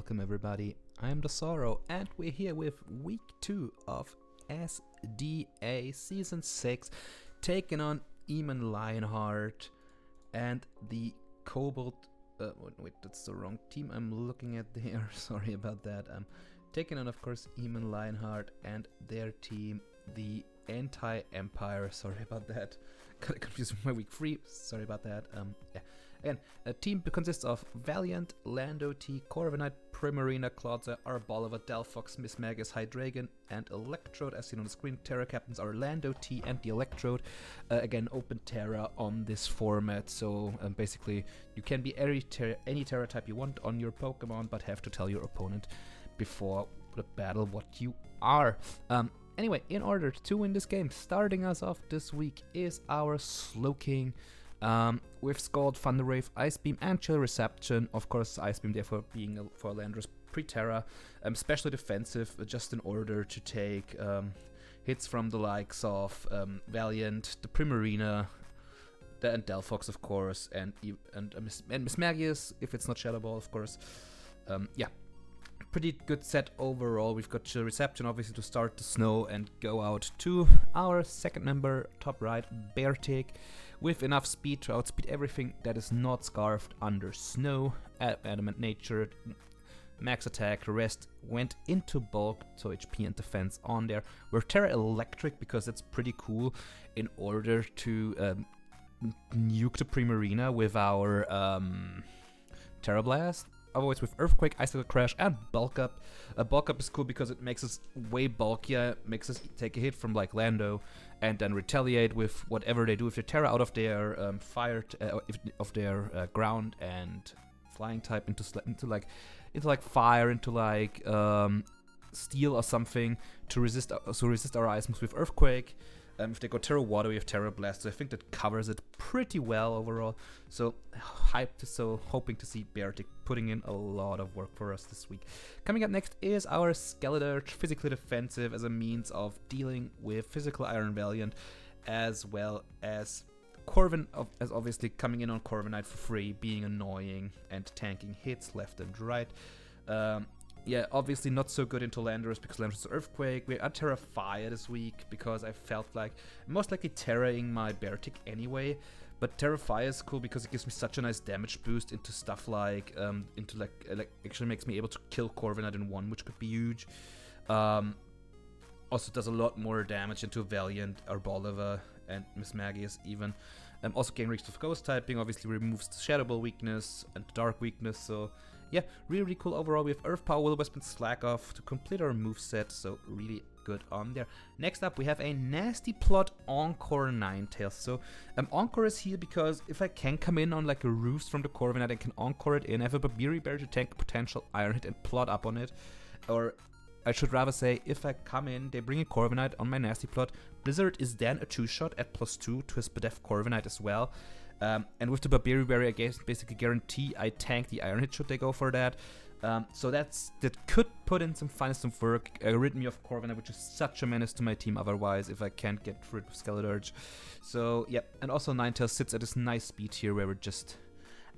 welcome everybody. I'm the Sorrow and we're here with week 2 of SDA Season 6, taking on Eamon Lionheart and the Kobold... wait, that's the wrong team I'm looking at there, sorry about that. Taking on, of course, Eamon Lionheart and their team, the Entei Empire, sorry about that. Got confused with my week 3, sorry about that. Again, a team consists of Valiant, Lando T, Corviknight, Primarina, Claudza, Arboliver, Delphox, Miss Magus, Hydreigon, and Electrode. As seen on the screen, Terra captains are Lando T and the Electrode. Again, open Terra on this format, so basically you can be any Terra type you want on your Pokemon, but have to tell your opponent before the battle what you are. Anyway, in order to win this game, starting us off this week is our Slowking. With Scald, Thunder Wave, Ice Beam, and Chill Reception. Of course, Ice Beam therefore being for Landorus pre-Terra, especially defensive, just in order to take hits from the likes of Valiant, the Primarina, and Delphox, of course, and Miss Magius, if it's not Shadow Ball, of course. Yeah, pretty good set overall. We've got Chill Reception, obviously, to start the snow and go out to our second member, top right, Beartic, with enough speed to outspeed everything that is not scarfed under snow. Adamant Nature, max attack, the rest went into bulk, so HP and defense on there. We're Terra Electric because it's pretty cool in order to nuke the Primarina with our Terra Blast. Otherwise with Earthquake, Icicle Crash, and Bulk Up. Bulk Up is cool because it makes us way bulkier, makes us take a hit from like Lando, and then retaliate with whatever they do with their Terra out of their ground and flying type into fire, into like steel or something to resist our ice moves with Earthquake. If they go Terra Water, we have Terra Blast, so I think that covers it pretty well overall. So hoping to see Beartic putting in a lot of work for us this week. Coming up next is our Skeletor, physically defensive as a means of dealing with physical Iron Valiant, as well as Corvin, as obviously coming in on Corviknight for free, being annoying and tanking hits left and right. Yeah, obviously not so good into Landorus because Landorus is Earthquake. We are Terra Fire this week because I felt like most likely Terraing my Beartic anyway. But Terra Fire is cool because it gives me such a nice damage boost into stuff like actually makes me able to kill Corviknight in one, which could be huge. Also does a lot more damage into Valiant, Arboliver, and Miss Magius even. Also gain Reach of Ghost typing, obviously removes the Shadow Ball weakness and Dark weakness, so yeah, really cool overall. We have Earth Power, Will-O-Wisp, and Slack Off to complete our moveset, so really good on there. Next up, we have a nasty plot Encore Ninetales. So Encore is here because if I can come in on like a roost from the Corviknight, I can Encore it in. I have a Babiri Bear to tank a potential Iron Hit and plot up on it. Or I should rather say, if I come in, they bring a Corviknight on my nasty plot. Blizzard is then a 2-shot at +2 to his Bedef Corviknight as well. And with the Babiri Berry, I basically guarantee I tank the Iron Hit should they go for that. So that could put in some work. Rid me of Corviknight, which is such a menace to my team otherwise if I can't get rid of Skeletor. So yeah, and also Ninetales sits at this nice speed here where it just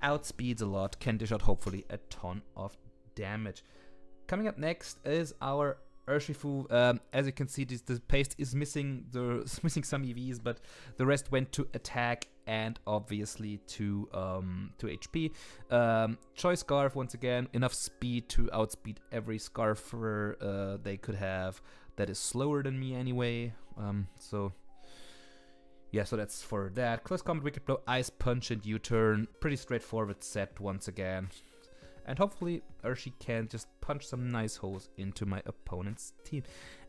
outspeeds a lot, can dish out hopefully a ton of damage. Coming up next is our URSHIFU. As you can see, the paste is missing some EVs, but the rest went to attack and obviously to HP. Choice Scarf, once again, enough speed to outspeed every Scarfer they could have that is slower than me anyway. So yeah, so that's for that. Close Combat, Wicked Blow, Ice Punch, and U-Turn. Pretty straightforward set once again. And hopefully Urshi can just punch some nice holes into my opponent's team.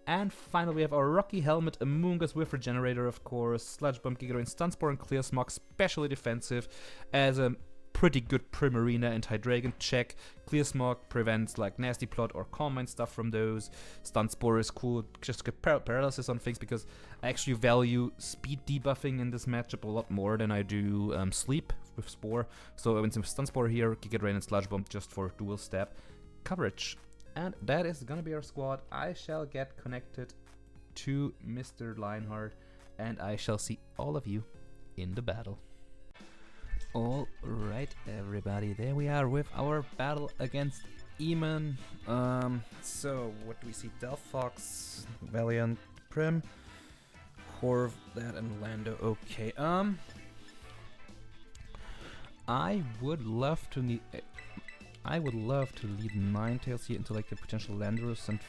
And finally we have our Rocky Helmet, Amoonguss with Regenerator, of course, Sludge Bomb, Giga Drain, Stun Spore, and Clear Smog, specially defensive as a pretty good Primarina and Hydreigon check. Clear Smog prevents like Nasty Plot or Calm Mind stuff from those. Stun Spore is cool just to get paralysis on things because I actually value speed debuffing in this matchup a lot more than I do sleep with Spore. So I went some Stun Spore here, Giga Drain and Sludge Bomb just for dual step coverage. And that is gonna be our squad. I shall get connected to Mr. Lionheart and I shall see all of you in the battle. Alright everybody, there we are with our battle against Eman. So what do we see? Delphox, Valiant, Prim, Corv, that, and Lando. Okay. I would love to lead 9tails here into like the potential Landorus and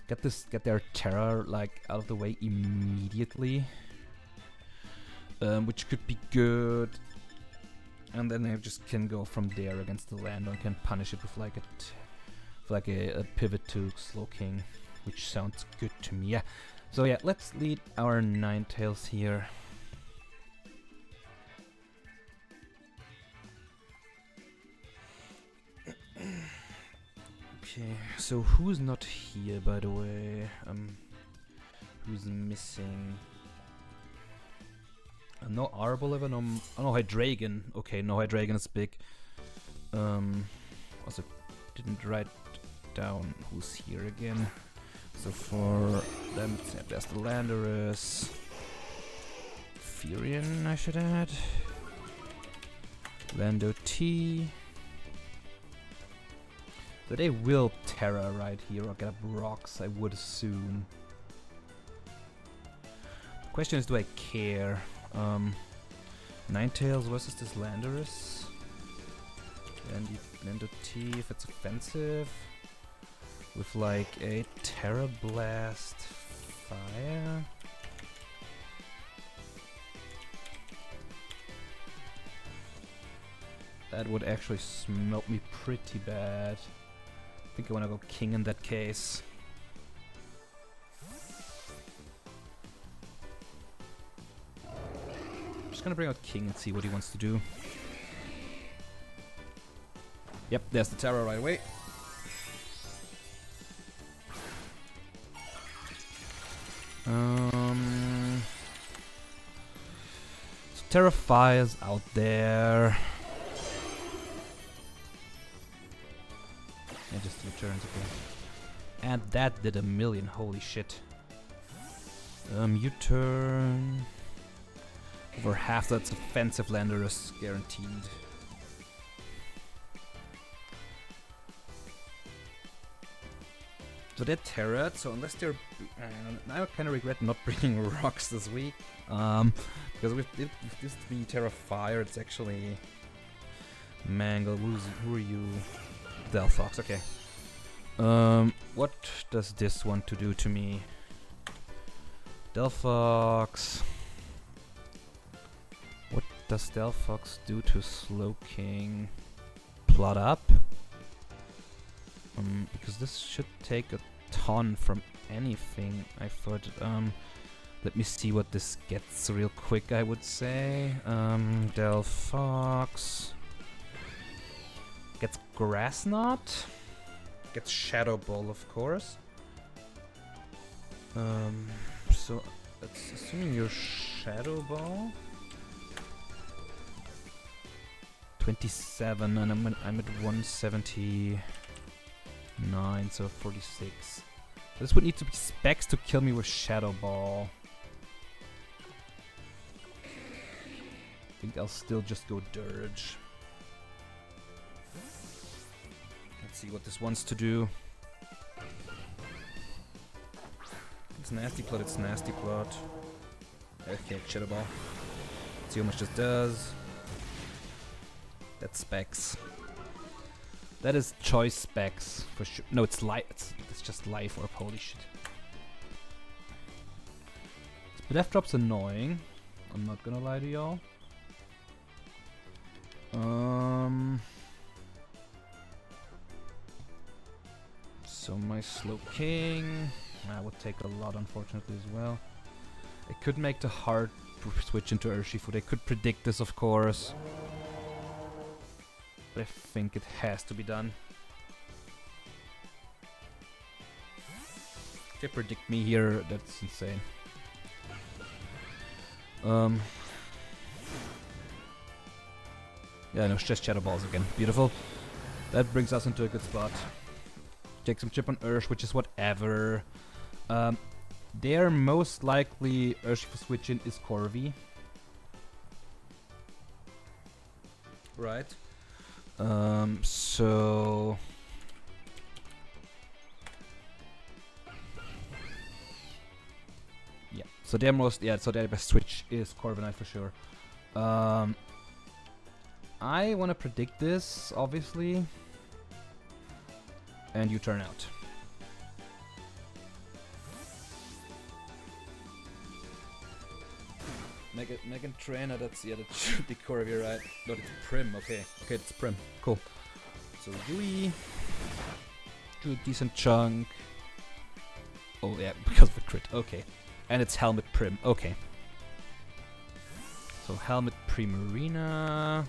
get their Terra like out of the way immediately, which could be good. And then I just can go from there against the Lando and can punish it with like a pivot to Slowking, which sounds good to me. Yeah. So yeah, let's lead our 9tails here. Okay, so who's not here, by the way? Who's missing? No Arboliver, no Hydreigon. Okay, no Hydreigon is big. Also didn't write down who's here again. So for them, there's the Landorus. Furion, I should add. Lando T. So they will Terra right here or get up rocks, I would assume. The question is, do I care? 9tails versus this Landorus. Lando T if it's offensive. With like a Terra Blast Fire. That would actually smelt me pretty bad. I think I wanna go King in that case. Just gonna bring out King and see what he wants to do. Yep, there's the Terra right away. So Terra Fire's out there. And just returns, okay. And that did a million, holy shit. U-turn. Over half that's offensive Landorus, guaranteed. So they're Terra, so unless they're... I kind of regret not bringing rocks this week. Because with this being Terra Fire, it's actually... Mangle, who are you? Delphox, okay. What does this want to do to me? Delphox... What does Delphox do to Slowking? Plot up? Because this should take a ton from anything, I thought. Let me see what this gets real quick, I would say. Delphox... Gets Grass Knot? Gets Shadow Ball, of course. So, that's assuming your Shadow Ball... 27, and I'm at 179, so 46. This would need to be specs to kill me with Shadow Ball. I think I'll still just go Dirge. Let's see what this wants to do. It's Nasty Plot, it's Nasty Plot. Okay, Shadow Ball. Let's see how much this does. That's specs. That is choice specs for sure. No, it's life. It's just life orb. Holy shit. But F drop's annoying. I'm not gonna lie to y'all. So my Slowking, I would take a lot, unfortunately, as well. I could make the hard switch into URSHIFU. They could predict this, of course. I think it has to be done. If they predict me here, that's insane. Yeah, no, just Shadow Balls again. Beautiful. That brings us into a good spot. Take some chip on Ursh, which is whatever. Their most likely URSHIFU switch in is Corvi. Right. So So their most, yeah, so their best switch is Corviknight for sure. I want to predict this, obviously. And you turn out. Megan Trainer, that's, yeah, that should be Corvi, right? No, it's Prim, okay. Okay, it's Prim, cool. So Yui, do a decent chunk. Oh yeah, because of the crit, okay. And it's Helmet Prim, okay. So Helmet Primarina.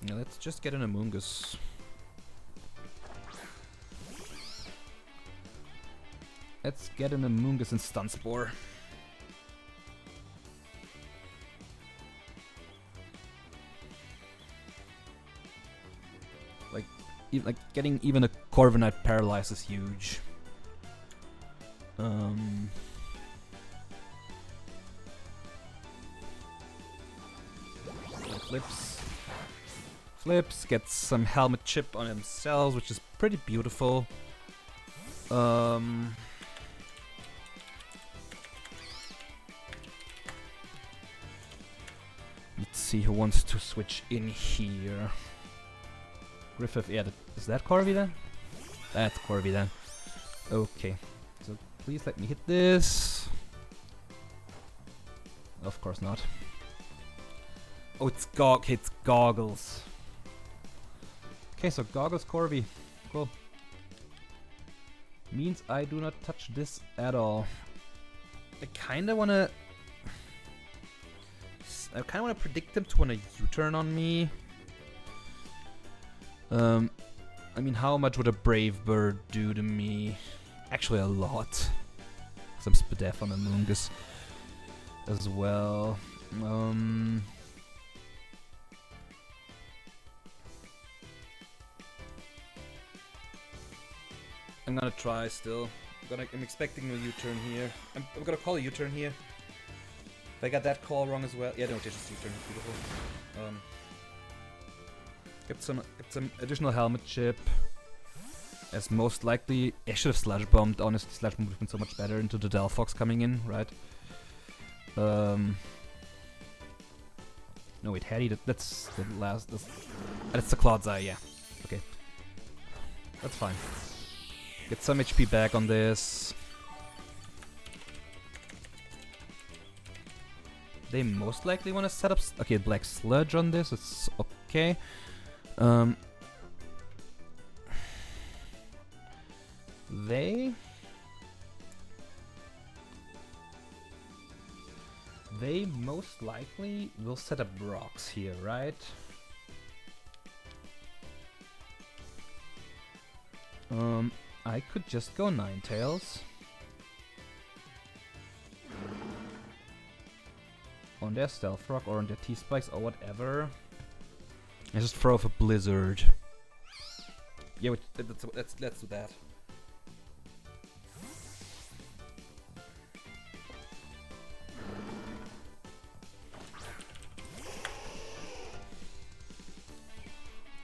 Now let's just get an Amoonguss. Let's get an Amoonguss and Stun Spore. Like getting even a Corviknight paralyzed is huge. Flips, gets some helmet chip on themselves, which is pretty beautiful. Let's see who wants to switch in here. Griffith, yeah, is that Corvi then? That's Corvi then. Okay, so please let me hit this. Of course not. Oh, it's Goggles. Okay, so Goggles Corvi. Cool. Means I do not touch this at all. I kinda wanna predict them to wanna U-turn on me. I mean, how much would a Brave Bird do to me? Actually, a lot. Some Spadef on Amoonguss as well. I'm gonna try still. I'm expecting a U-turn here. I'm gonna call a U-turn here. If I got that call wrong as well. Yeah, no, just U-turn. Beautiful. Get some additional helmet chip. As most likely, I should have slash bombed. Honestly, slash bomb would have been so much better into the Delphox coming in, right? No wait, Hattie. That's the last. That's the Cloud's Eye. Yeah. Okay. That's fine. Get some HP back on this. They most likely want to set up. Okay, Black Sludge on this. It's okay. They most likely will set up rocks here, right? I could just go Ninetales on their Stealth Rock or on their T-Spikes or whatever. I just throw off a Blizzard. Yeah, let's do that.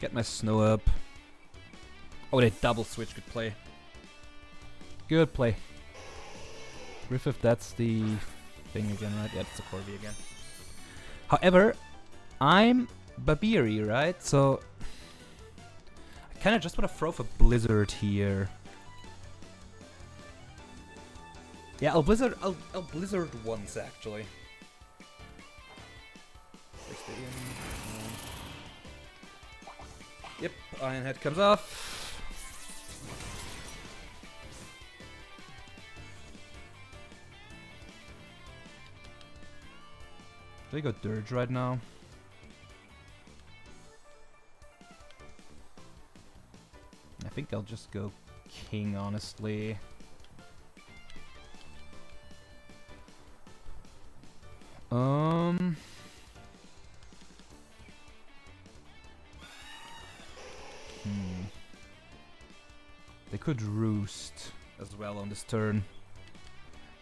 Get my Snow up. Oh, they double switch. Good play. Good play. Griffith, that's the thing again, right? Yeah, it's a Corvi again. However, I'm Babiri, right? So I kind of just want to throw for Blizzard here. Yeah, I'll Blizzard once actually. Yep, Iron Head comes off. Do I go Dirge right now? I think I'll just go King, honestly. They could Roost as well on this turn.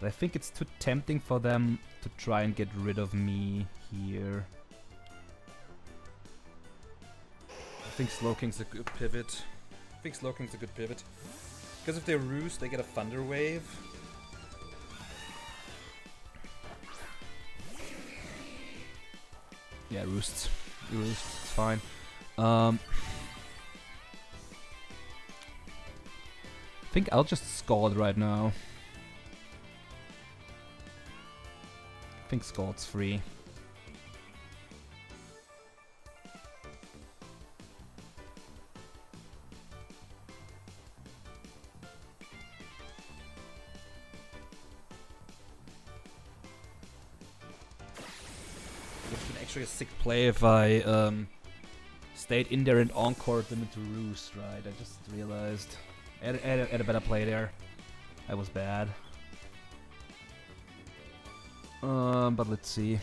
But I think it's too tempting for them to try and get rid of me here. think Slowking's a good pivot. Because if they roost, they get a Thunder Wave. Yeah, roosts. It's fine. I think I'll just Scald right now. I think Scald's free. Actually a sick play if I stayed in there and encored them into Roost, right? I just realized. I had a better play there. That was bad. But let's see.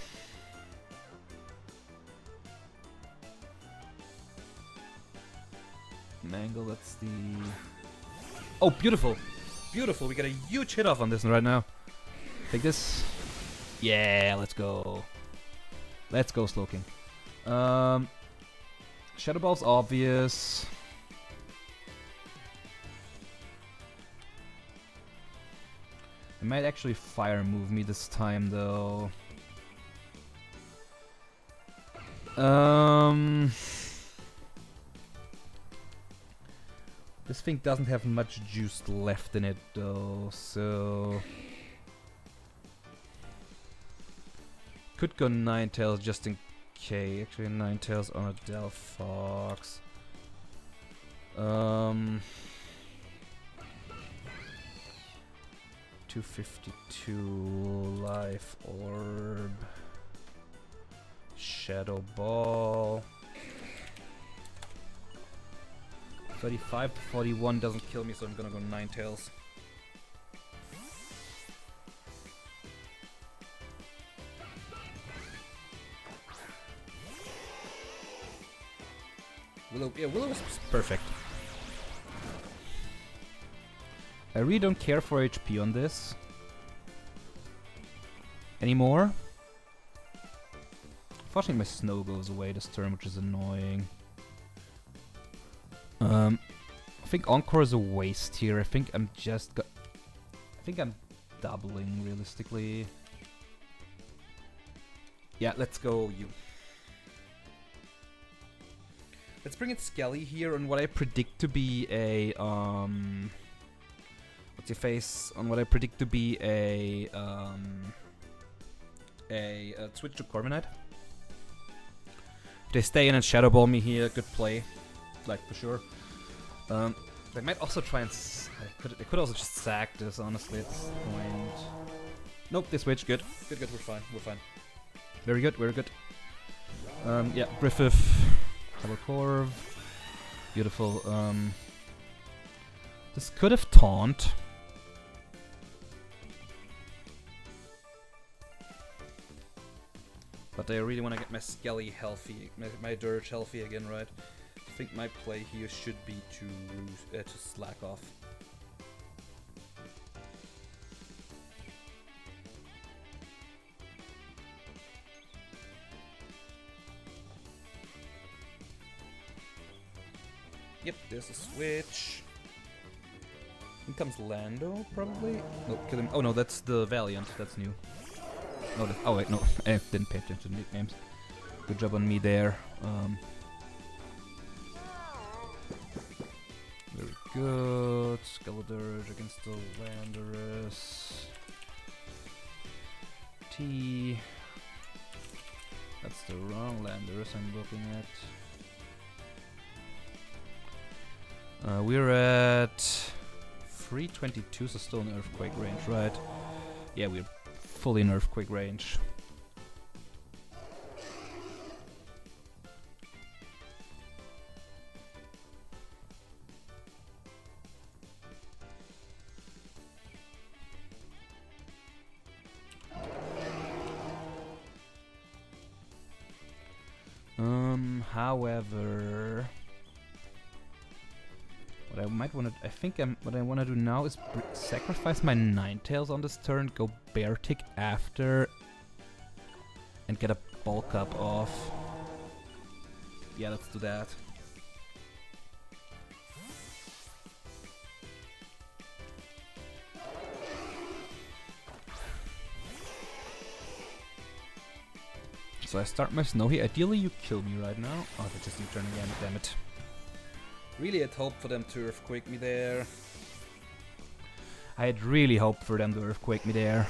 Mangle, that's the... Oh, beautiful! Beautiful, we got a huge hit off on this one right now. Take this. Yeah, let's go. Let's go, Slowking. Shadow Ball's obvious. It might actually fire move me this time, though. This thing doesn't have much juice left in it, though, so... Could go Ninetales just in case. Actually, Ninetales on a Delphox. 252 Life Orb. Shadow Ball. 35 to 41 doesn't kill me, so I'm gonna go Ninetales. Willow is perfect. I really don't care for HP on this anymore. Unfortunately, my snow goes away this turn, which is annoying. I think Encore is a waste here. I think I'm doubling realistically. Yeah, let's go you. Let's bring in Skelly here on what I predict to be a what's your face? On what I predict to be a switch to Corviknight. If they stay in and Shadow Ball me here, good play, like for sure. They might also try and they could also just sack this, honestly, at this point. Nope, they switch. Good, we're fine. Very good. Yeah, Griffith. Double Corv. Beautiful. This could have Taunt. But I really want to get my Skelly healthy, my Dirge healthy again, right? I think my play here should be to slack off. Yep, there's a switch. In comes Lando, probably? No, kill him. Oh no, that's the Valiant. That's new. No, oh wait, no. I didn't pay attention to nicknames. Good job on me there. Very good. Skeledirge against the Landorus. T. That's the wrong Landorus I'm looking at. We're at 322, so still in Earthquake range, right? Yeah, we're fully in Earthquake range. However, what I might want to, what I want to do now is sacrifice my Ninetales on this turn, go Beartic after, and get a Bulk Up off. Yeah, let's do that. So I start my snow here. Ideally you kill me right now. Oh, they just U-turn again, damn it. Really had hoped for them to earthquake me there. I had really hoped for them to earthquake me there.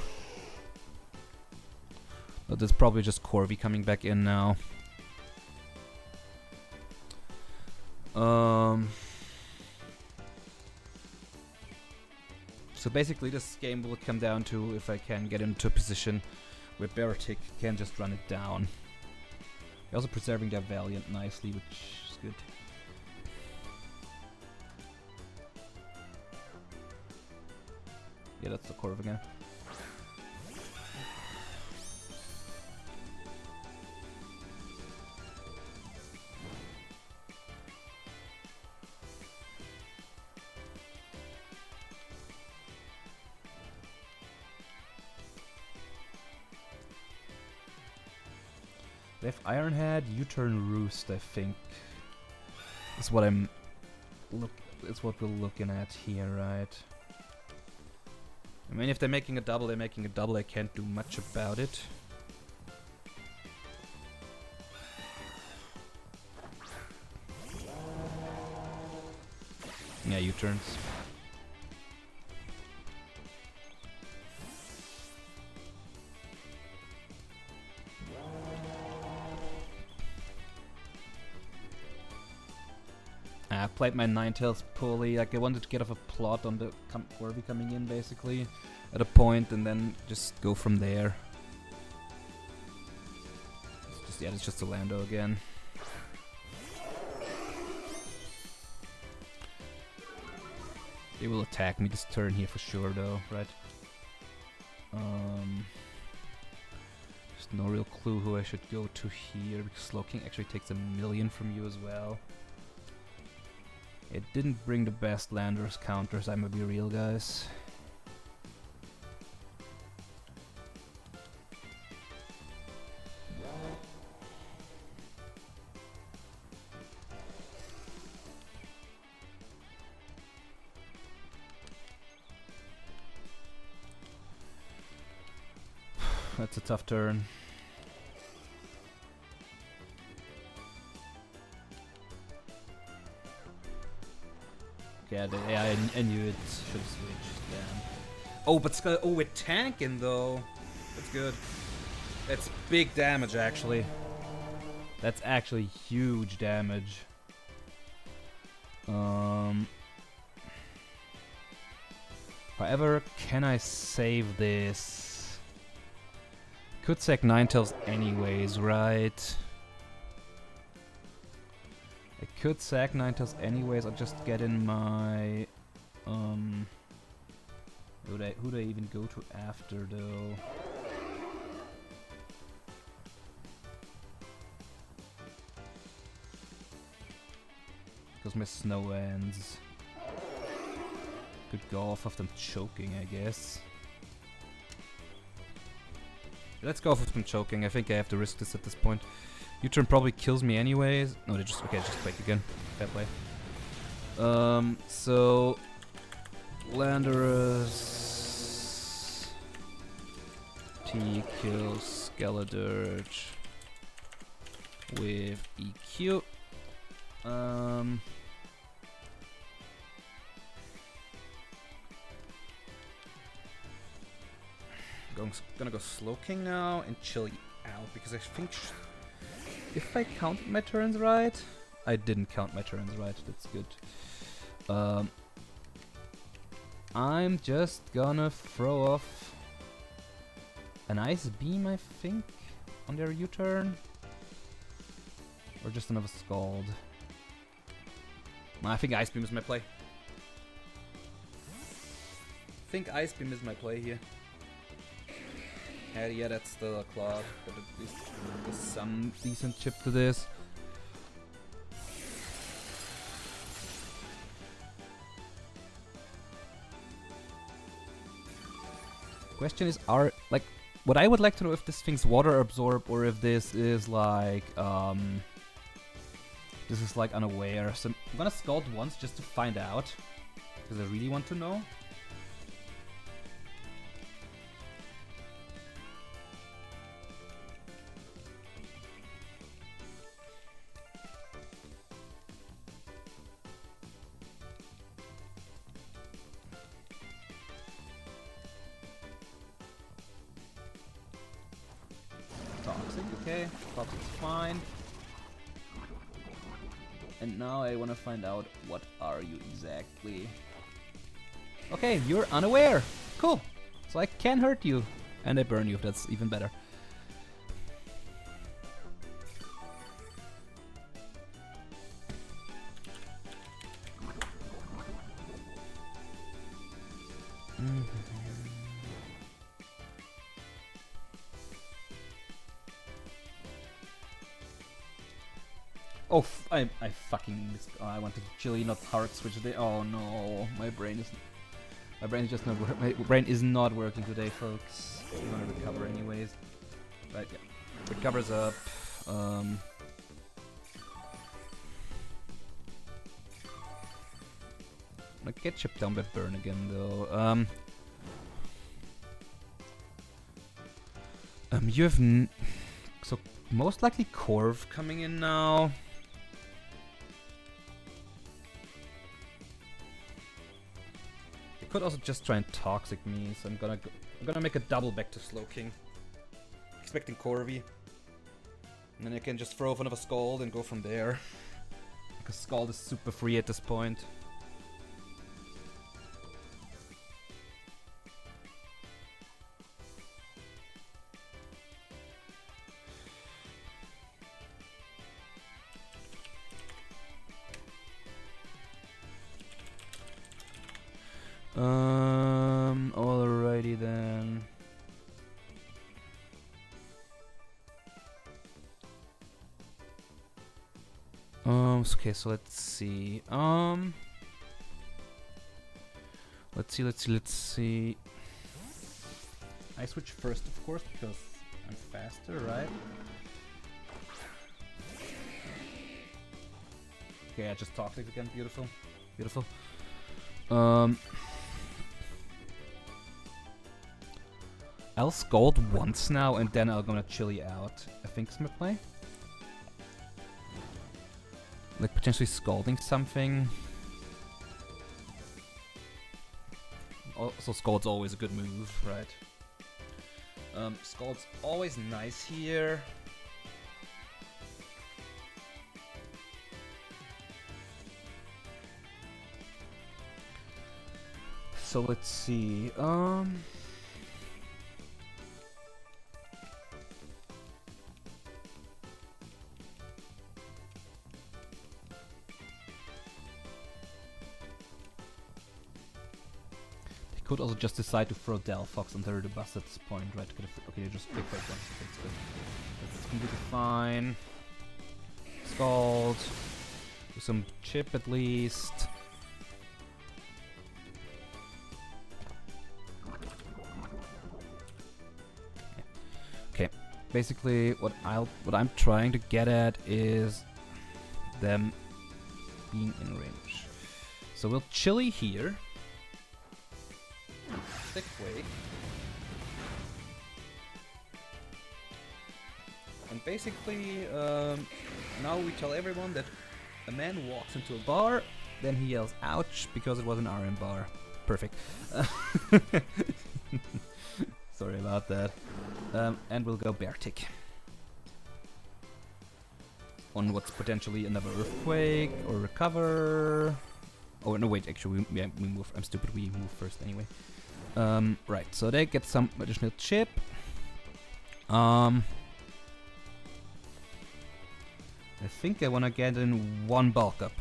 But there's probably just Corvi coming back in now. So basically this game will come down to if I can get into a position where Baratic can just run it down. They're also preserving their Valiant nicely, which is good. Yeah, that's the Corv again. They have Ironhead, U-turn Roost, I think. Is what it's what we're looking at here, right? I mean, if they're making a double, they're making a double. I can't do much about it. Yeah, U-turns. I played my Ninetales poorly. Like I wanted to get off a plot on the Corvi coming in, basically, at a point, and then just go from there. It's just a Lando again. They will attack me this turn here for sure, though, right? There's no real clue who I should go to here, because Slowking actually takes 1,000,000 from you as well. It didn't bring the best Landers counters, I'm gonna be real, guys. That's a tough turn. Yeah, I knew it should have switched. Damn. Oh, but we're tanking though. That's good. That's big damage, actually. That's actually huge damage. However, can I save this? Could sack Ninetales anyways, right? I could sack Ninetales anyways. I'll just get in my who do I even go to after though? Because my snow ends. Could go off of them choking, I guess. Let's go off of them choking. I think I have to risk this at this point. U-turn probably kills me anyways. No, they just just quake again. Fair play. So Landorus T kills Skeledirge with EQ. Gonna go Slowking now and chill out because I think if I counted my turns right, I didn't count my turns right. That's good. I'm just gonna throw off an Ice Beam, I think, on their U-turn, or just another Scald. I think Ice Beam is my play. I think Ice Beam is my play here. Yeah, that's still a Clog, but at least there's some decent chip to this. Question is, what I would like to know if this thing's water absorb or if this is like, unaware. So I'm gonna Scald once just to find out, because I really want to know. toxic, okay. Toxic's fine. And now I wanna find out what are you exactly. Okay, you're unaware. Cool. So I can hurt you. And I burn you, that's even better. Oh, I fucking missed. Oh, I wanted chili, not hard switch today. Oh no, my brain is just not. My brain is not working today, folks. I'm gonna recover anyways. But yeah, recovers up. I get chipped down by burn again though. You have so most likely Corv coming in now. Could also just try and toxic me, so I'm gonna make a double back to Slow King, expecting Corvi, and then I can just throw off another Scald and go from there, because Scald is super free at this point. Alrighty then. Okay, so let's see. Let's see. I switch first, of course, because I'm faster, right? Okay, I just toxic again. Beautiful, beautiful. I'll Scald once now, and then I'm gonna chili out. I think is my play. Like potentially scalding something. Also, Scald's always a good move, right? Scald's always nice here. So let's see. Could also just decide to throw Delphox under the bus at this point, right? Okay, just pick that one. That's good. That's completely fine. Scald. Do some chip at least. Okay. Basically, what I'm trying to get at is them being in range. So we'll chili here. Thick Wake. And basically, now we tell everyone that a man walks into a bar, then he yells ouch because it was an RM bar. Perfect. Sorry about that. And we'll go Beartic. On what's potentially another Earthquake or Recover. Oh no, wait, actually we move. I'm stupid, we move first anyway. Right, so they get some additional chip. I think I wanna get in one bulk up.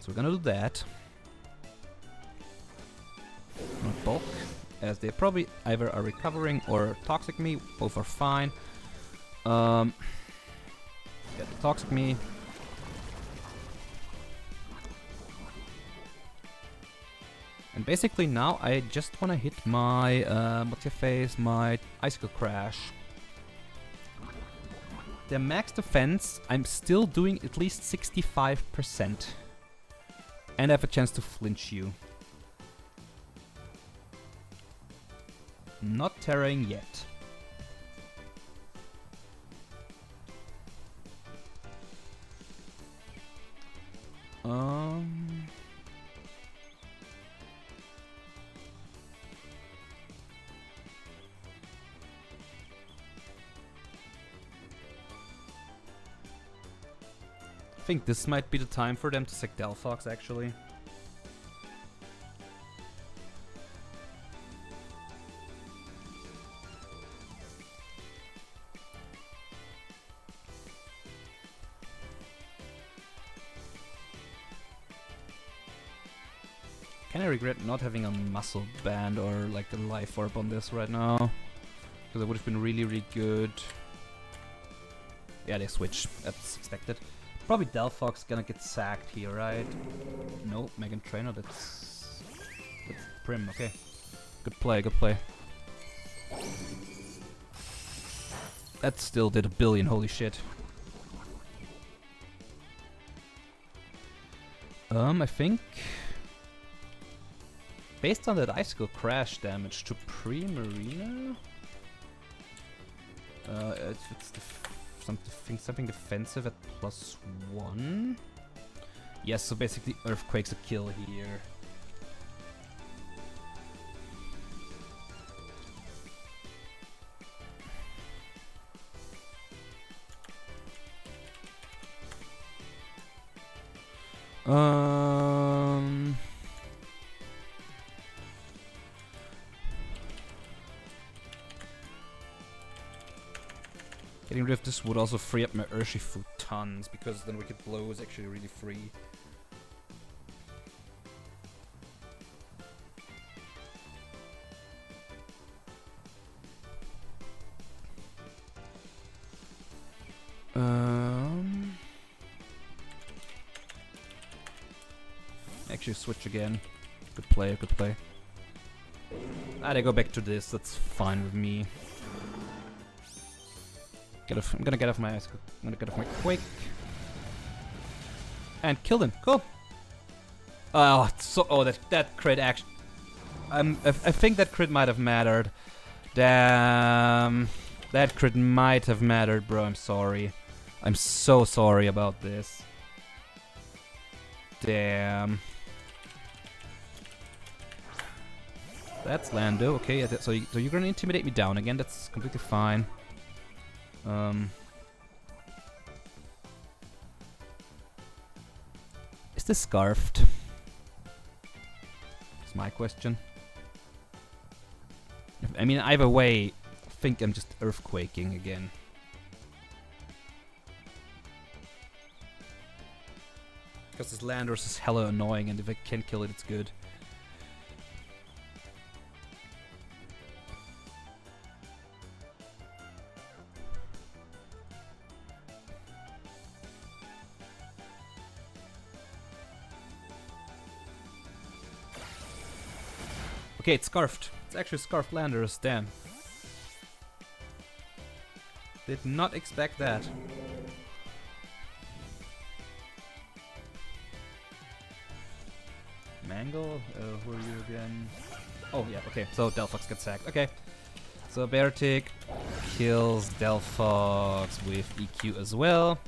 So we're gonna do that. Not bulk, as they probably either are recovering or toxic me. Both are fine. Get the toxic me. And basically now I just wanna hit my my Icicle Crash. Their max defense, I'm still doing at least 65%. And I have a chance to flinch you. Not terroring yet. think this might be the time for them to sack Delphox, actually. Kinda regret not having a muscle band or like a life orb on this right now, because it would have been really, really good. Yeah, they switch. That's expected. Probably Delphox gonna get sacked here, right? No, Megan Trainer. That's Prim. Okay, good play. Good play. That still did a billion. Holy shit. I think based on that icicle crash damage to pre-marina, it's something defensive at +1. Yes, so basically Earthquake's a kill here. Getting rid of this would also free up my URSHIFU tons, because then Wicked Blow is actually really free. Actually switch again. Good play, good play. Ah, they go back to this, that's fine with me. I'm gonna get off my Quake. And kill them. Cool. Oh, that crit action. I think that crit might have mattered. Damn. That crit might have mattered, bro. I'm sorry. I'm so sorry about this. Damn. That's Lando. Okay, so you're gonna intimidate me down again. That's completely fine. Is this scarfed? That's my question. I mean, either way, I think I'm just earthquaking again. Because this Landorus is hella annoying, and if I can kill it, it's good. Okay, it's scarfed. It's actually scarfed Landorus, damn. Did not expect that. Mangle? Who are you again? Oh yeah, okay, so Delphox gets sacked. Okay. So Beartic kills Delphox with EQ as well.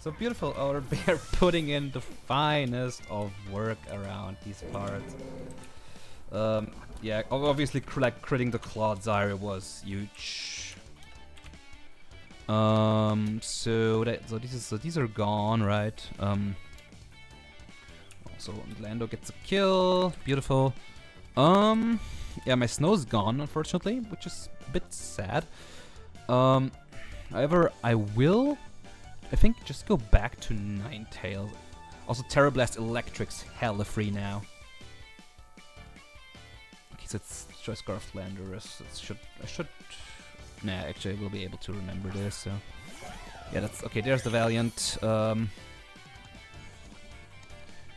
So beautiful, our bear putting in the finest of work around these parts. Yeah, obviously like critting the Claude Zyra was huge. So these are gone, right? So Lando gets a kill, beautiful. Yeah, my snow's gone, unfortunately, which is a bit sad. However, I think, just go back to Ninetales. Also, Terrablast Electric's hella free now. Okay, so it's just Scarfed Landorus. I should. Nah, actually, I will be able to remember this. So, yeah, that's okay. There's the Valiant.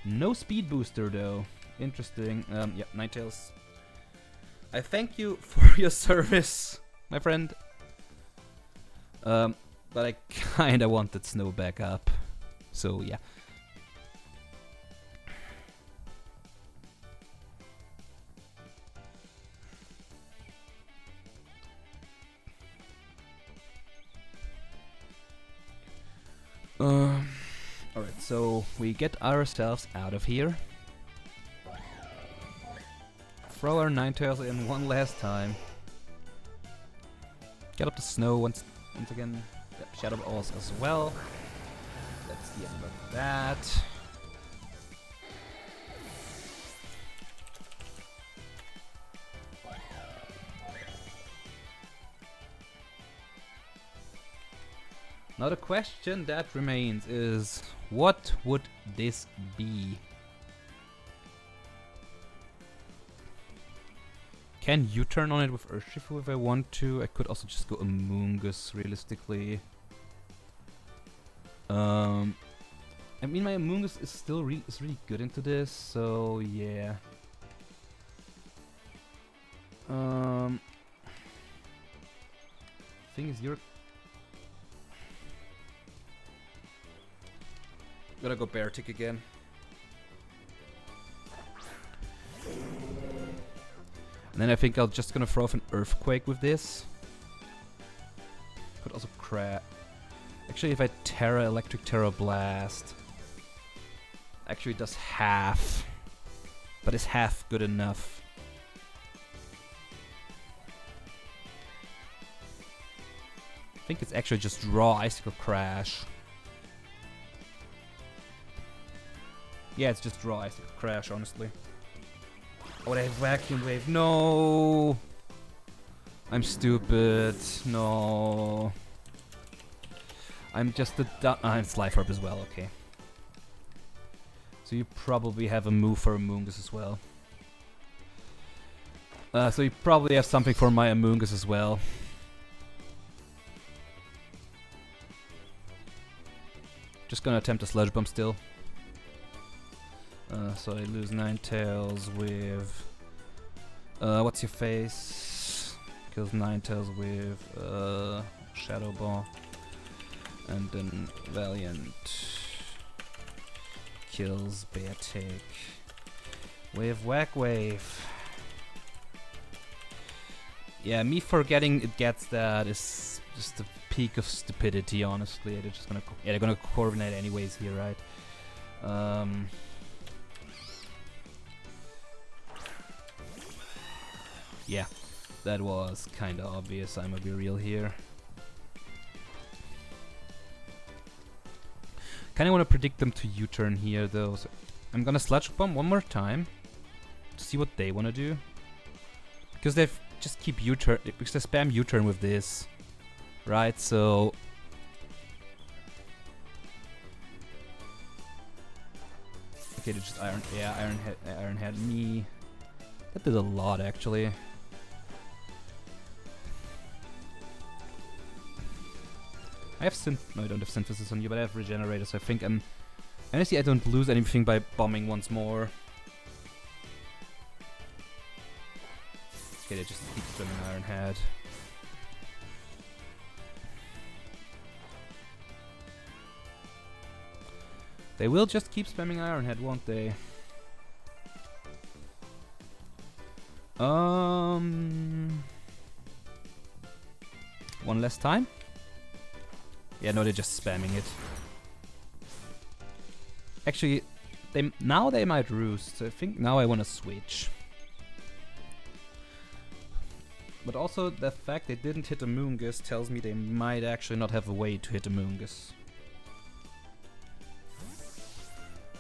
No speed booster though. Interesting. Yeah, Ninetales. I thank you for your service, my friend. But I kinda wanted Snow back up. So yeah. Alright, so we get ourselves out of here. Throw our Ninetales in one last time. Get up the snow once again. Yep, Shadow Balls as well. That's Yeah, but that. Now the question that remains is, what would this be? Can U-turn on it with URSHIFU if I want to? I could also just go Amoonguss realistically. I mean, my Amoonguss is still really good into this, so yeah. Thing is, you're gonna go Bear Tick again. And then I think I'm just gonna throw off an Earthquake with this. Could also crap. Actually, if I Electric Terra Blast, actually it does half, but is half good enough? I think it's actually just raw Icicle Crash. Yeah, it's just raw Icicle Crash, honestly. Oh, they have Vacuum Wave. No! I'm stupid. No. I'm just a dumb. And Sliferb as well, okay. So you probably have a move for Amoonguss as well. So you probably have something for my Amoonguss as well. Just gonna attempt a Sludge Bomb still. So I lose Ninetales with... what's your face? Kills Ninetales with Shadow Ball. And then Valiant kills Beartick with Whack Wave. Yeah, me forgetting it gets that is just the peak of stupidity, honestly. They're just gonna they're gonna coordinate anyways here, right? Yeah, that was kinda obvious, I'm gonna be real here. Kinda wanna predict them to U-turn here though, so I'm gonna Sludge Bomb one more time to see what they wanna do. Because they just keep U-turn, because they spam U-turn with this, right? So okay, they just Iron Head me. That did a lot actually. I have no, I don't have Synthesis on you, but I have Regenerator, so I think honestly, I don't lose anything by bombing once more. Okay, they just keep swimming Iron Head. They will just keep spamming Iron Head, won't they? One less time? Yeah, no, they're just spamming it. Actually, now they might roost, so I think now I want to switch. But also, the fact they didn't hit a Amoonguss tells me they might actually not have a way to hit a Amoonguss.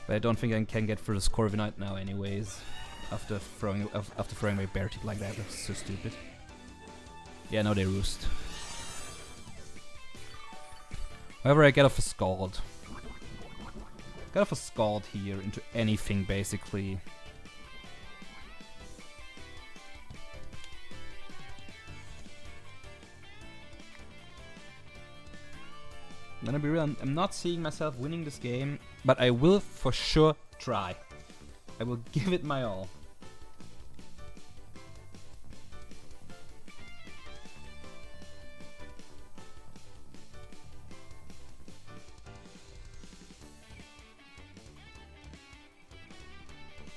But I don't think I can get through the Corviknight now anyways. After throwing my Beartick like that, that's so stupid. Yeah, now they roost. However, I get off a Scald. Get off a Scald here into anything, basically. I'm gonna be real, I'm not seeing myself winning this game, but I will for sure try. I will give it my all.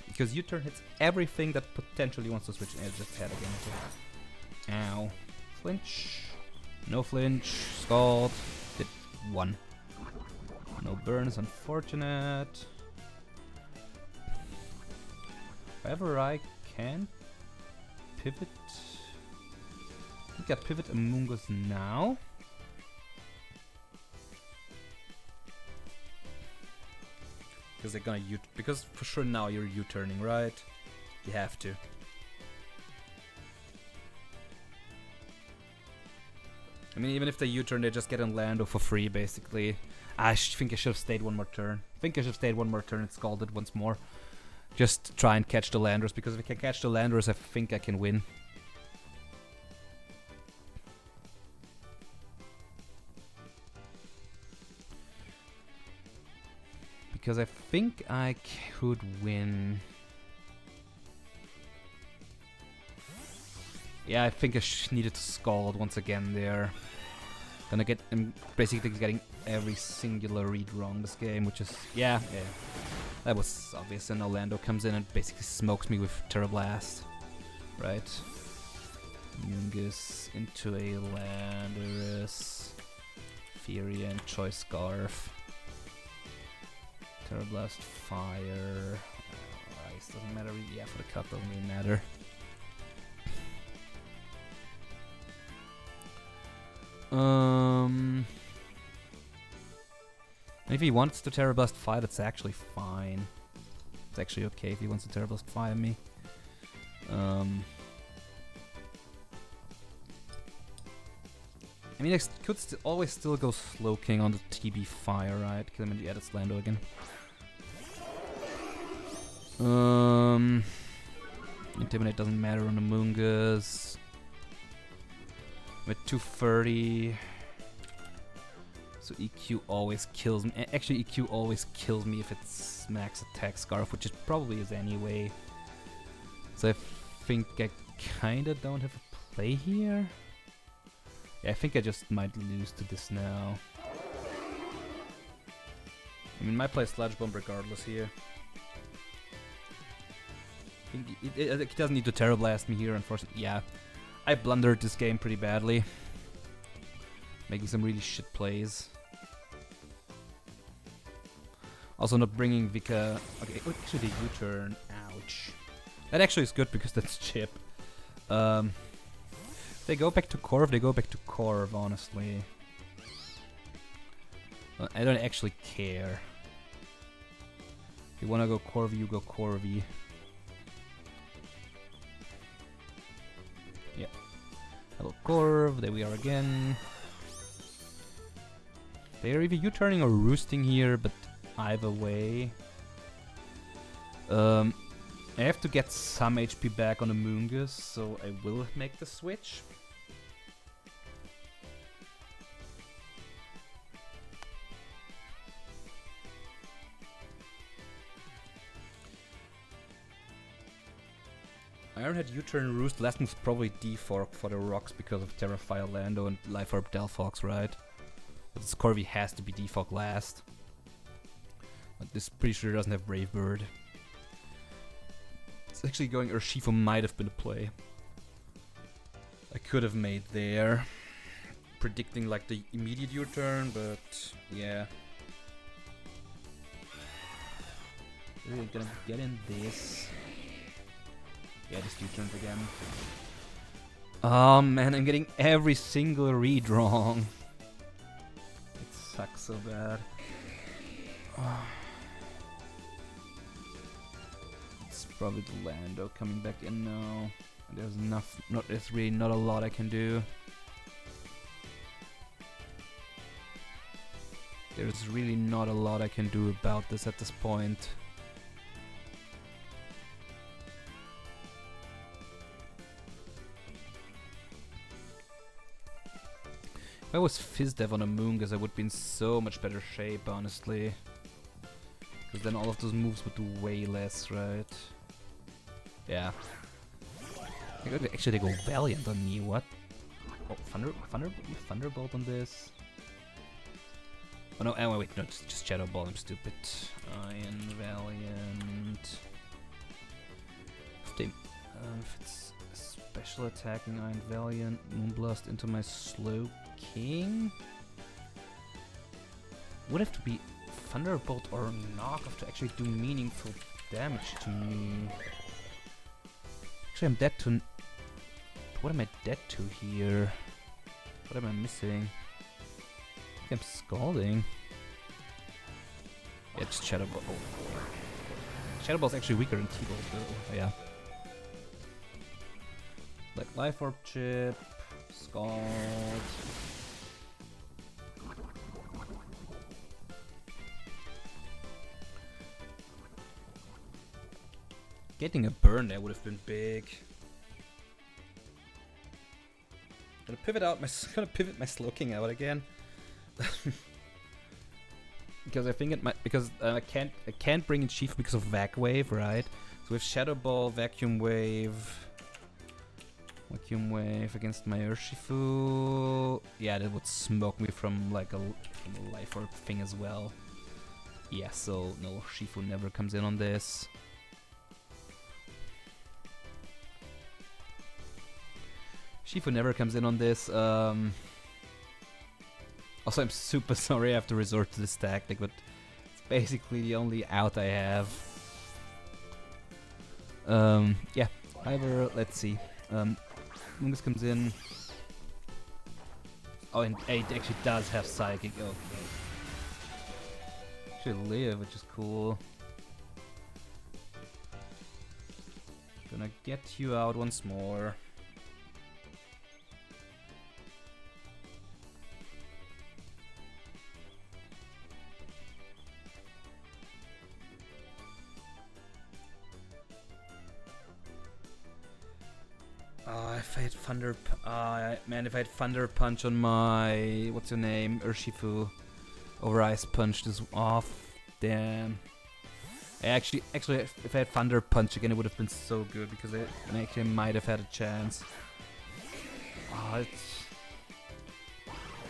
Because U-turn hits everything that potentially wants to switch an edge just head again. Ow. Flinch. No flinch. Scald. Did one. No burn is unfortunate. However, I can pivot. I think I pivot Amoonguss now. Because they're gonna because for sure now you're U-turning, right? You have to. I mean, even if they U-turn, they just get on Lando for free, basically. I think I should have stayed one more turn. And scalded once more. Just try and catch the Landers, because if I can catch the Landers, I think I can win. Because I think I could win. Yeah, I think I needed to scald once again there. Gonna get, I'm basically getting every singular read wrong this game, which is, yeah. That was obvious, and Orlando comes in and basically smokes me with Terra Blast. Right. Mungus into a Landorus. Fury and Choice Scarf. Terra Blast, Fire. Ice doesn't matter really. Yeah, for the cut doesn't really matter. If he wants to Terra Blast Fire, that's actually fine. It's actually okay if he wants to Terra Blast Fire me. I mean, I could always still go Slow King on the TB Fire, right? Kill him in the edit Lando again. Intimidate doesn't matter on the Mungus. With 230. So EQ always kills me. Actually, EQ always kills me if it's max attack Scarf, which it probably is anyway. So I think I kinda don't have a play here. Yeah, I think I just might lose to this now. I mean, my play Sludge Bomb regardless here. I think it doesn't need to Terra Blast me here, unfortunately. Yeah, I blundered this game pretty badly. Making some really shit plays. Also not bringing Vika... Okay, actually the U-turn. Ouch. That actually is good because that's chip. They go back to Corv, honestly. I don't actually care. If you wanna go Corvi, you go Corvi. Yeah. Hello Corv, there we are again. They're either U-turning or roosting here, but either way. I have to get some HP back on the Mungus, so I will make the switch. Iron had U-turn roost, last move's probably D-Fork for the rocks because of Terrafire Lando and Life Orb Delphox, right? But this Corvi has to be default last. But this pretty sure doesn't have Brave Bird. It's actually going URSHIFU might have been a play. I could have made there. Predicting like the immediate U-turn, but yeah. We're gonna get in this. Yeah, just U-turns again. Oh man, I'm getting every single read wrong. Sucks so bad. It's probably the Lando coming back in now. There's really not a lot I can do. There's really not a lot I can do about this at this point. If I was Fizzdev on a Moongus, I would be in so much better shape, honestly. Because then all of those moves would do way less, right? Yeah. Actually, they go Valiant on me, what? Oh, Thunderbolt on this? Oh no, oh wait, no, just Shadow Ball, I'm stupid. Iron Valiant. If it's special attacking Iron Valiant, Moonblast into my Slow King? Would have to be Thunderbolt or Knockoff to actually do meaningful damage to me. Actually, I'm dead to... What am I dead to here? What am I missing? I think I'm scalding. Yeah, just Shadow Ball. Shadow Ball's actually weaker than T-Ball, though. Yeah. Like Life Orb Chip, Scald. Getting a burn there would have been big. Gonna pivot my Slowking out again. Because I think it might, because I can't bring in Chief because of Vac Wave, right? So with Shadow Ball, Vacuum Wave against my URSHIFU. Yeah, that would smoke me from like a Life Orb thing as well. Yeah, so no, Shifu never comes in on this. Shifu never comes in on this. Also, I'm super sorry I have to resort to this tactic, but it's basically the only out I have. Yeah, however, let's see. Mungus comes in. Oh, and it actually does have Psychic. Okay. Actually live, which is cool. Gonna get you out once more. If I had Thunder, man, if I had Thunder Punch on my, what's your name, URSHIFU, over Ice Punch this off, damn. Actually, if I had Thunder Punch again, it would have been so good because I actually might have had a chance. Oh, it's,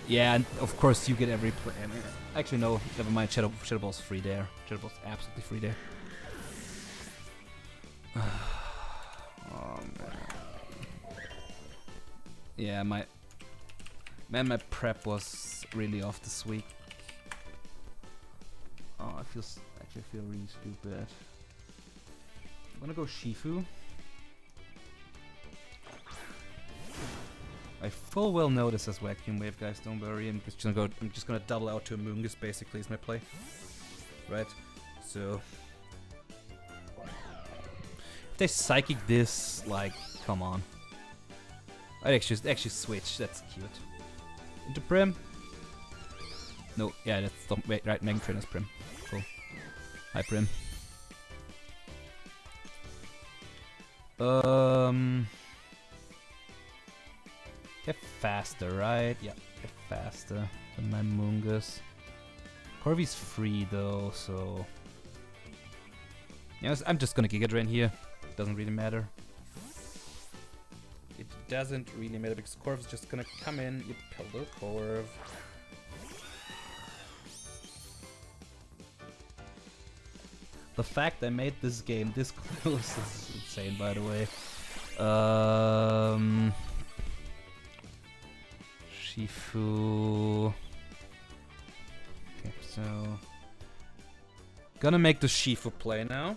yeah, and of course you get every play. Actually, no, never mind. Shadow Ball's free there. Shadow Ball's absolutely free there. Oh man. Yeah, my prep was really off this week. Oh, I actually feel really stupid. I'm gonna go Shifu. I full well know this as Vacuum Wave, guys. Don't worry. I'm just gonna double out to a Mungus. Basically, is my play. Right. So if they Psychic this, like, come on. I actually switch. That's cute. Into Prim. No, yeah, that's the right. Megatron is Prim. Cool. Hi, Prim. Get faster, right? Yeah, get faster than my Mungus. Corvy's free though, so yeah, I'm just gonna Giga Drain here. Doesn't really matter. It doesn't really matter because Corv's just gonna come in. You Pillow Corv. The fact I made this game this close is insane, by the way. Shifu. Okay, so gonna make the Shifu play now.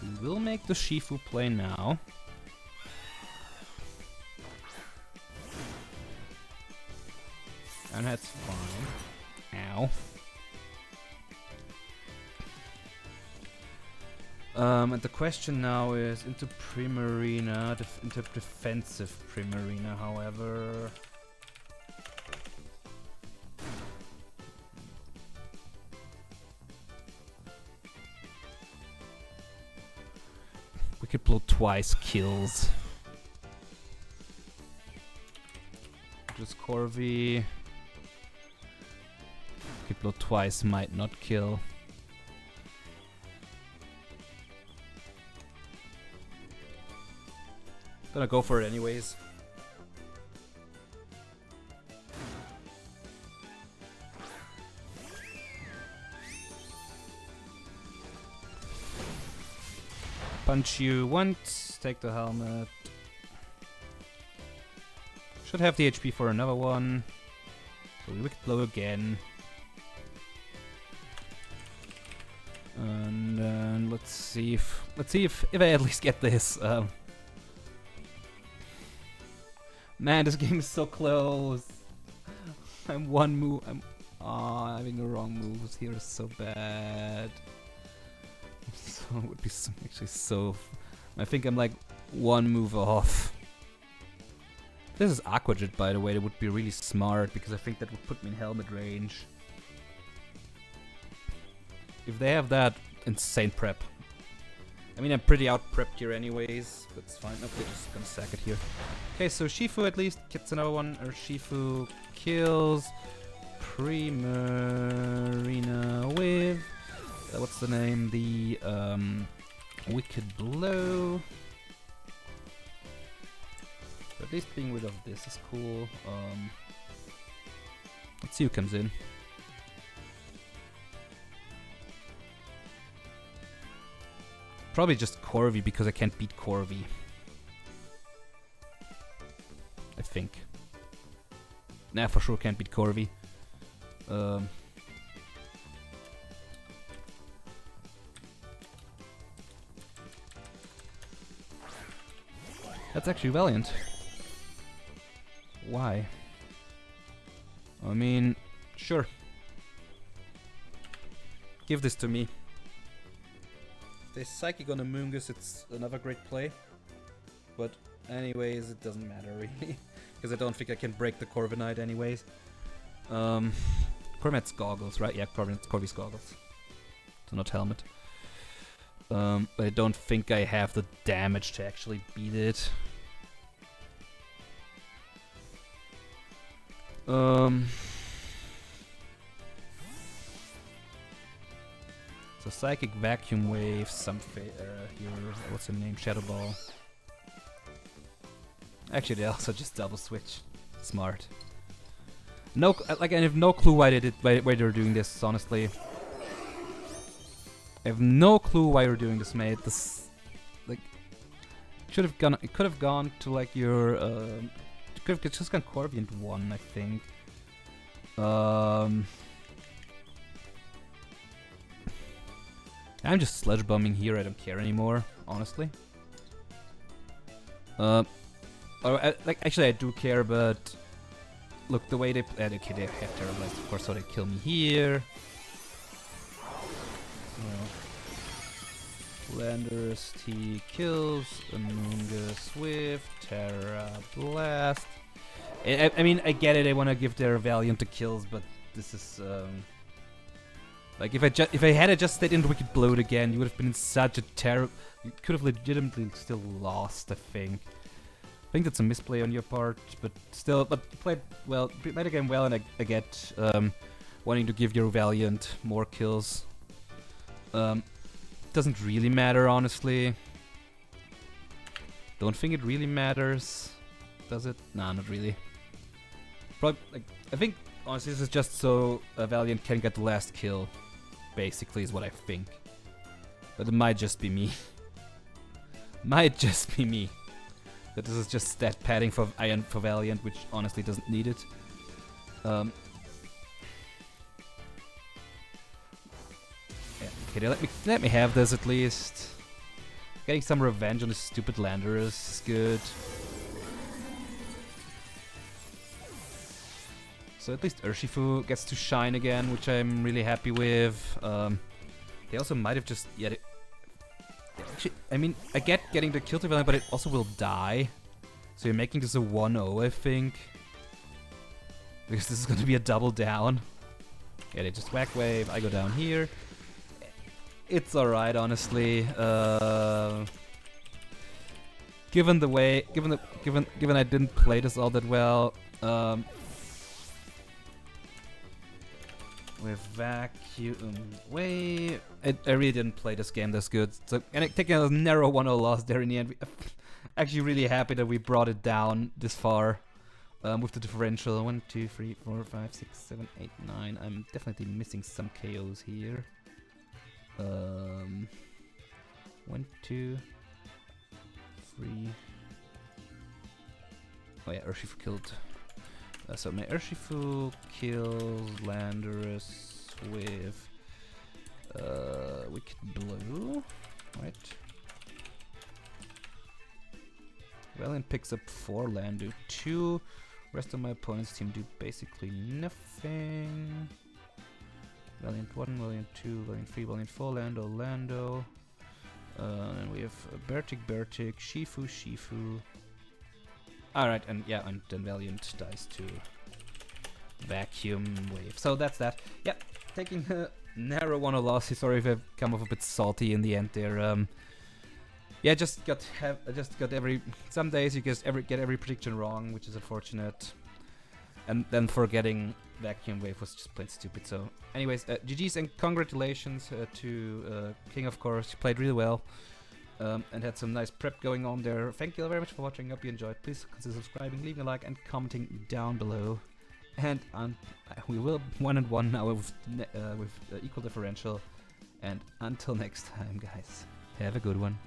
We will make the Shifu play now. And that's fine. Ow. And the question now is into Primarina, into defensive Primarina, however. We could blow twice kills. Just Corvy. Could blow twice, might not kill. Gonna go for it anyways. Punch you once, take the helmet. Should have the HP for another one. So we Wicked Blow again. And then let's see if I at least get this. Man, this game is so close. I'm one move. I'm having the wrong moves here is so bad. So it would be actually so. I think I'm like one move off. This is Aquajet, by the way. That would be really smart because I think that would put me in helmet range. If they have that, insane prep. I mean, I'm pretty out prepped here anyways, but it's fine. Okay, just gonna sack it here. Okay, so Shifu at least gets another one. Shifu kills Primarina with what's the name? The Wicked Blow. At least being rid of this is cool. Let's see who comes in. Probably just Corvi because I can't beat Corvi. I think. Nah, for sure can't beat Corvi. That's actually Valiant. Why? I mean, sure. Give this to me. If they Psychic on a Moongus, it's another great play. But anyways, it doesn't matter really. Because I don't think I can break the Corviknight anyways. Corviknight's Goggles, right? Yeah, Corvi's Goggles. So not Helmet. But I don't think I have the damage to actually beat it. So Psychic Vacuum Wave, something here, what's her name? Shadow Ball. Actually, they also just double switch. Smart. No, like I have no clue why they did, why they're doing this. Honestly, I have no clue why you're doing this, mate. This, like, should have gone. It could have gone to like your. Could have just gone Corviant 1, I think. I'm just sledge bombing here. I don't care anymore, honestly. Like actually, I do care, but look the way they. Okay, they have Terrorblast, of course, so they kill me here. Landers, T kills Amoongus with Terra Blast. I mean, I get it. I want to give their Valiant the kills, but this is like if I had just stayed in Wicked Bloat again, you would have been in such a terrible. You could have legitimately still lost. I think that's a misplay on your part, but still, but played well. Played the game well, and I get wanting to give your Valiant more kills. Doesn't really matter, honestly. Don't think it really matters, does it? Nah, not really. Probably, like, I think honestly this is just so Valiant can get the last kill, basically, is what I think. But it might just be me. Might just be me. That this is just stat padding for Valiant, which honestly doesn't need it. Okay, let me have this at least. Getting some revenge on this stupid Landers is good. So at least URSHIFU gets to shine again, which I'm really happy with. They also might have just actually, I mean, I get getting the kill to Valiant, but it also will die. So you're making this a 1-0, I think. Because this is going to be a double down. Yeah, they just whack wave. I go down here. It's alright, honestly. Given the way, given I didn't play this all that well, with vacuum wave, I really didn't play this game this good. So, and taking a narrow 1-0 loss there in the end. Actually, really happy that we brought it down this far with the differential. 1, 2, 3, 4, 5, 6, 7, 8, 9. I'm definitely missing some KOs here. 1, 2, 3. Oh yeah, URSHIFU killed. So my URSHIFU kills Landorus with Wicked Blow, right? Valiant picks up 4 land, do 2. Rest of my opponent's team do basically nothing. Valiant 1, Valiant 2, Valiant 3, Valiant 4, Lando. And we have Bertic, Shifu, Shifu. Alright, and yeah, and then Valiant dies to Vacuum Wave. So that's that. Yep, taking a narrow 1-0 loss. Sorry if I've come off a bit salty in the end there. Yeah, just got every. Some days you get every prediction wrong, which is unfortunate. And then forgetting Vacuum Wave was just plain stupid. So, anyways, GG's and congratulations to King, of course. You played really well and had some nice prep going on there. Thank you very much for watching. Hope you enjoyed. Please consider subscribing, leaving a like, and commenting down below. And we will 1-1 now with equal differential. And until next time, guys, have a good one.